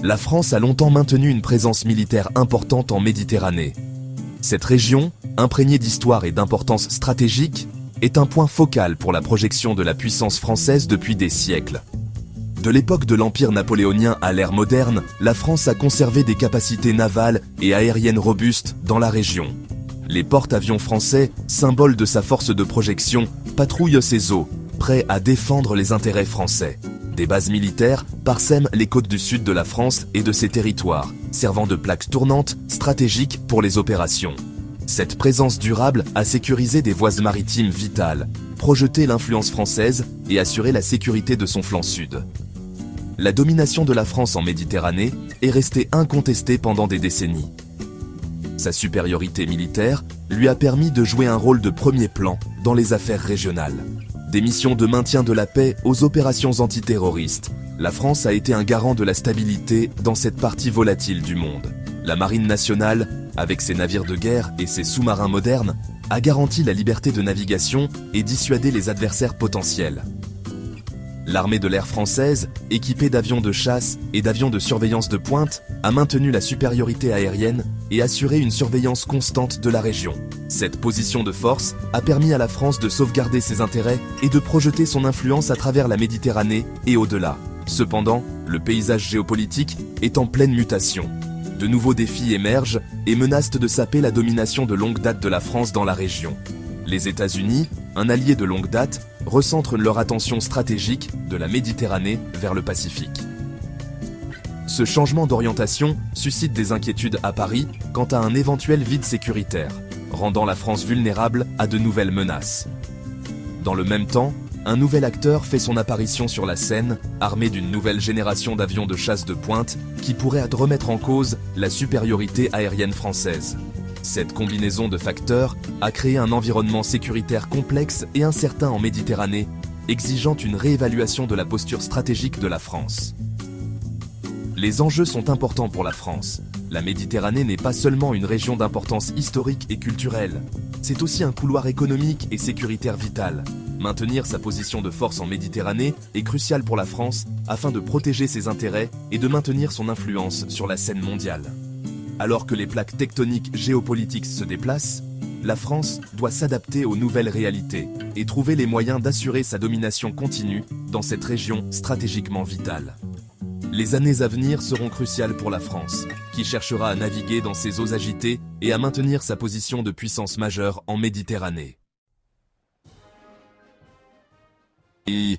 la France a longtemps maintenu une présence militaire importante en Méditerranée. Cette région, imprégnée d'histoire et d'importance stratégique, est un point focal pour la projection de la puissance française depuis des siècles. De l'époque de l'Empire napoléonien à l'ère moderne, la France a conservé des capacités navales et aériennes robustes dans la région. Les porte-avions français, symbole de sa force de projection, patrouillent ces eaux, prêts à défendre les intérêts français. Des bases militaires parsèment les côtes du sud de la France et de ses territoires, servant de plaques tournantes stratégiques pour les opérations. Cette présence durable a sécurisé des voies maritimes vitales, projeté l'influence française et assuré la sécurité de son flanc sud. La domination de la France en Méditerranée est restée incontestée pendant des décennies. Sa supériorité militaire lui a permis de jouer un rôle de premier plan dans les affaires régionales. Des missions de maintien de la paix aux opérations antiterroristes, la France a été un garant de la stabilité dans cette partie volatile du monde. La Marine nationale, avec ses navires de guerre et ses sous-marins modernes, a garanti la liberté de navigation et dissuadé les adversaires potentiels. L'armée de l'air française, équipée d'avions de chasse et d'avions de surveillance de pointe, a maintenu la supériorité aérienne et assuré une surveillance constante de la région. Cette position de force a permis à la France de sauvegarder ses intérêts et de projeter son influence à travers la Méditerranée et au-delà. Cependant, le paysage géopolitique est en pleine mutation. De nouveaux défis émergent et menacent de saper la domination de longue date de la France dans la région. Les États-Unis, un allié de longue date, recentrent leur attention stratégique de la Méditerranée vers le Pacifique. Ce changement d'orientation suscite des inquiétudes à Paris quant à un éventuel vide sécuritaire, rendant la France vulnérable à de nouvelles menaces. Dans le même temps, un nouvel acteur fait son apparition sur la scène, armé d'une nouvelle génération d'avions de chasse de pointe qui pourrait remettre en cause la supériorité aérienne française. Cette combinaison de facteurs a créé un environnement sécuritaire complexe et incertain en Méditerranée, exigeant une réévaluation de la posture stratégique de la France. Les enjeux sont importants pour la France. La Méditerranée n'est pas seulement une région d'importance historique et culturelle, c'est aussi un couloir économique et sécuritaire vital. Maintenir sa position de force en Méditerranée est crucial pour la France afin de protéger ses intérêts et de maintenir son influence sur la scène mondiale. Alors que les plaques tectoniques géopolitiques se déplacent, la France doit s'adapter aux nouvelles réalités et trouver les moyens d'assurer sa domination continue dans cette région stratégiquement vitale. Les années à venir seront cruciales pour la France, qui cherchera à naviguer dans ces eaux agitées et à maintenir sa position de puissance majeure en Méditerranée. Et